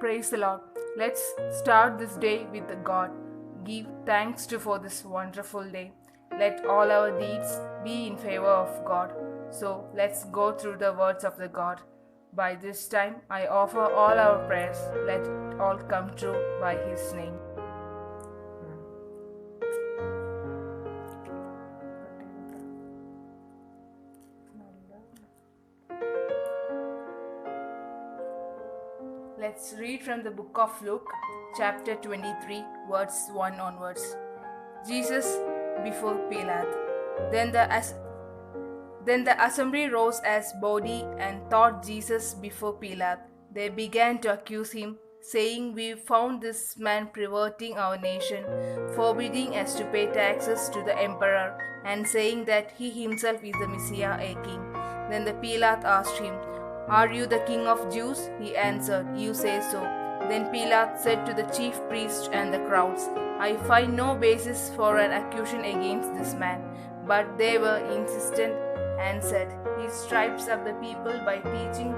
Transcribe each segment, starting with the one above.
Praise the Lord. Let's start this day with God. Give thanks for this wonderful day. Let all our deeds be in favor of God. So let's go through the words of the God. By this time, I offer all our prayers. Let it all come true by His name. Let's read from the book of Luke, chapter 23, verse 1 onwards. Jesus before Pilate. Then the assembly rose as body and thought Jesus before Pilate. They began to accuse him, saying, "We found this man perverting our nation, forbidding us to pay taxes to the emperor, and saying that he himself is the Messiah, a king." Then the Pilate asked him, "Are you the king of Jews?" He answered, "You say so." Then Pilate said to the chief priests and the crowds, "I find no basis for an accusation against this man." But they were insistent and said, "He stripes up the people by teaching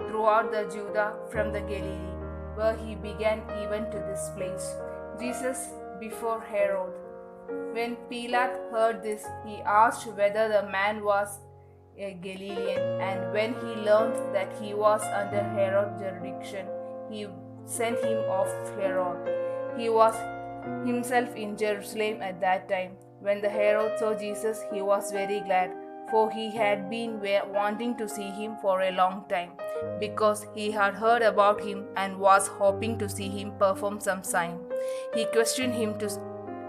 throughout the Judah from the Galilee, where he began even to this place." Jesus before Herod. When Pilate heard this, he asked whether the man was a Galilean, and when he learned that he was under Herod's jurisdiction, he sent him off Herod. He was himself in Jerusalem at that time. When the Herod saw Jesus, he was very glad, for he had been wanting to see him for a long time, because he had heard about him and was hoping to see him perform some sign. He questioned him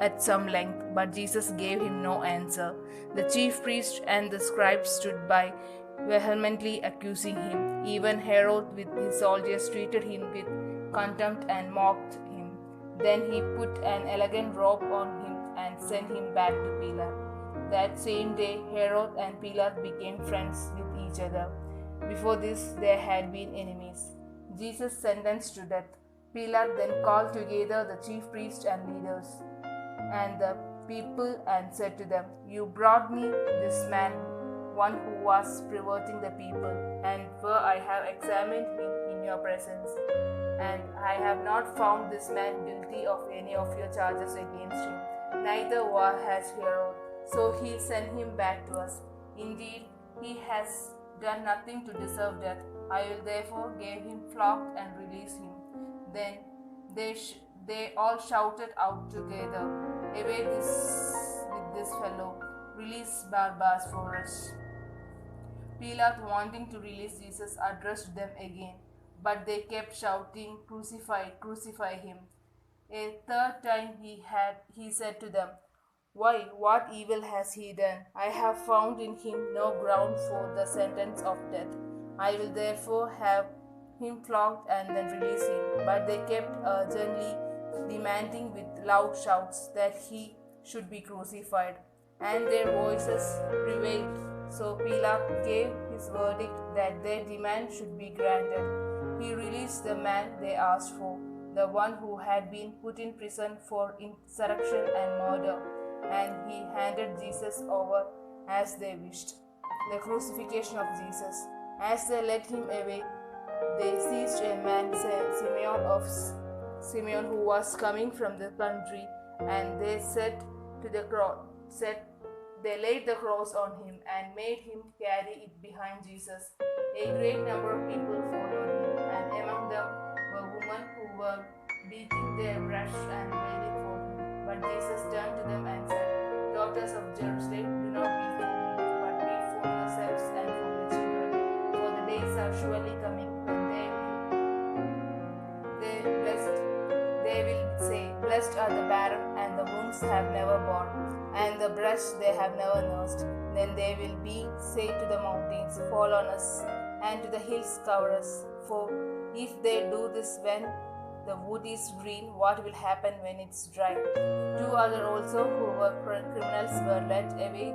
at some length, but Jesus gave him no answer. The chief priests and the scribes stood by, vehemently accusing him. Even Herod with his soldiers treated him with contempt and mocked him. Then he put an elegant robe on him and sent him back to Pilate. That same day, Herod and Pilate became friends with each other. Before this, they had been enemies. Jesus sentenced to death. Pilate then called together the chief priests and leaders and the people and said to them, "You brought me this man, one who was perverting the people, and for I have examined him in your presence, and I have not found this man guilty of any of your charges against him. Neither has Herod, so he sent him back to us. Indeed, he has done nothing to deserve death. I will therefore give him flogged and release him." Then they all shouted out together, "Away with this fellow! Release Barabbas for us!" Pilate, wanting to release Jesus, addressed them again, but they kept shouting, "Crucify, crucify him!" A third time he said to them, "Why, what evil has he done? I have found in him no ground for the sentence of death. I will therefore have him flogged and then release him." But they kept urgently demanding with loud shouts that he should be crucified, and their voices prevailed. So Pilate gave his verdict that their demand should be granted. He released the man they asked for, the one who had been put in prison for insurrection and murder, and he handed Jesus over as they wished. The crucifixion of Jesus. As they led him away, they seized a man, Simeon, who was coming from the country, and they they laid the cross on him and made him carry it behind Jesus. A great number of people followed him, and among them were women who were beating their breasts and wailing for him. But Jesus turned to them and said, "Daughters of Jerusalem, do not weep for me, but weep for yourselves and for your children. For the days are surely coming when they will say, 'Blessed are the barren, and the wombs have never borne, and the breasts they have never nursed.' Then they will say to the mountains, 'Fall on us,' and to the hills, 'Cover us.' For if they do this when the wood is green, what will happen when it's dry?" Two others also, who were criminals, were led away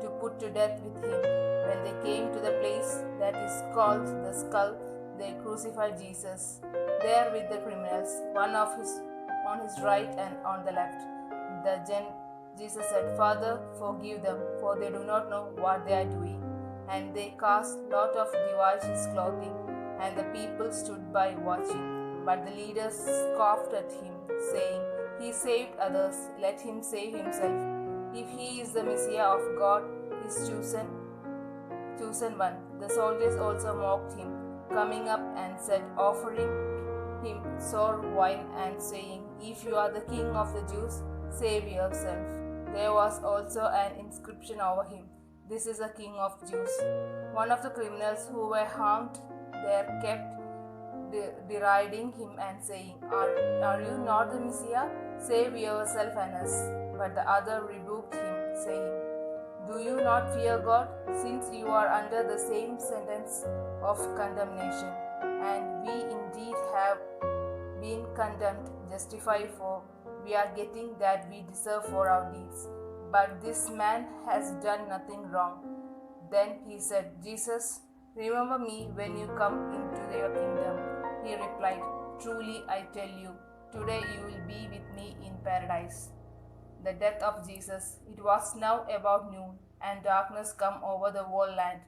to put to death with him. When they came to the place that is called the Skull, they crucified Jesus there with the criminals, one on his right and on the left. Jesus said, "Father, forgive them, for they do not know what they are doing." And they cast lot of divided his clothing, and the people stood by watching. But the leaders scoffed at him, saying, "He saved others, let him save himself. If he is the Messiah of God, his chosen one." The soldiers also mocked him, coming up and said, offering him sour wine and saying, "If you are the king of the Jews, save yourself." There was also an inscription over him, "This is a king of Jews." One of the criminals who were hanged there kept deriding him and saying, are you not the Messiah? Save yourself and us." But the other rebuked him, saying, "Do you not fear God, since you are under the same sentence of condemnation? And we indeed have been condemned, justified, for we are getting that we deserve for our deeds. But this man has done nothing wrong." Then he said, "Jesus, remember me when you come into your kingdom." He replied, "Truly I tell you, today you will be with me in paradise." The death of Jesus. It was now about noon, and darkness come over the whole land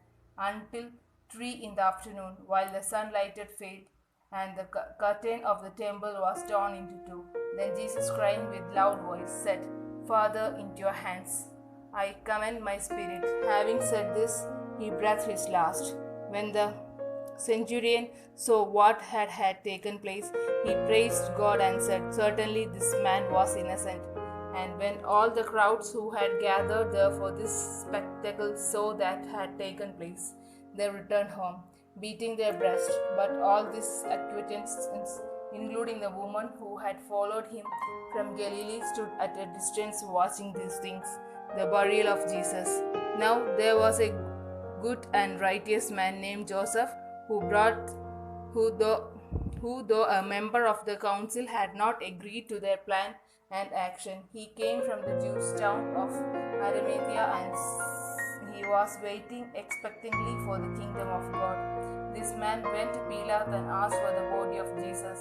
until 3 in the afternoon, while the sun lighted failed, and the curtain of the temple was torn into two. Then Jesus, crying with loud voice, said, "Father, into your hands I commend my spirit." Having said this, he breathed his last. When the centurion saw what had taken place, he praised God and said, "Certainly this man was innocent." And when all the crowds who had gathered there for this spectacle saw that had taken place, they returned home, beating their breasts. But all these acquaintances, including the woman who had followed him from Galilee, stood at a distance watching these things, the burial of Jesus. Now there was a good and righteous man named Joseph, who though a member of the council, had not agreed to their plan and action. He came from the Jews' town of Arimathea, and he was waiting expectantly for the kingdom of God. This man went to Pilate and asked for the body of Jesus.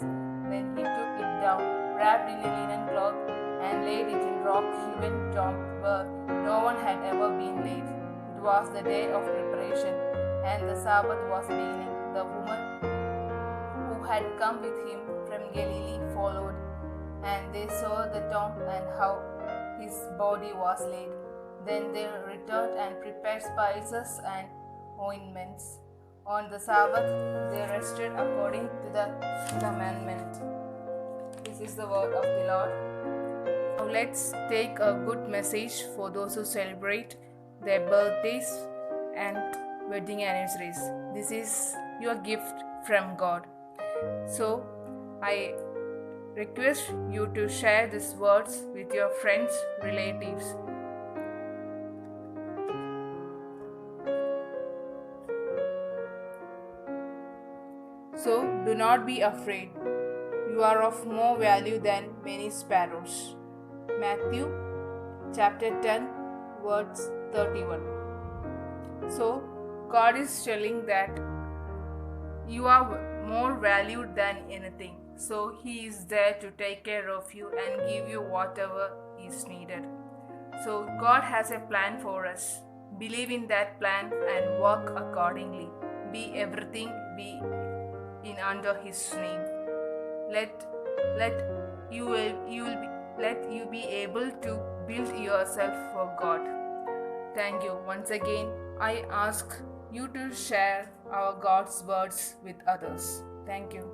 Then he took it down, wrapped in a linen cloth, and laid it in rock-hewn tomb where no one had ever been laid. It was the day of preparation, and the Sabbath was beginning. The woman who had come with him from Galilee followed, and they saw the tomb and how his body was laid. Then they returned and prepared spices and ointments. On the Sabbath, they rested according to the commandment. This is the word of the Lord. Now let's take a good message for those who celebrate their birthdays and wedding anniversaries. This is your gift from God. So I request you to share these words with your friends, relatives. So do not be afraid. You are of more value than many sparrows. Matthew chapter 10 verse 31. So God is telling that you are more valued than anything. So He is there to take care of you and give you whatever is needed. So God has a plan for us. Believe in that plan and work accordingly. Be everything, be in under His name. Let you be able to build yourself for God. Thank you. Once again, I ask you to share our God's words with others. Thank you.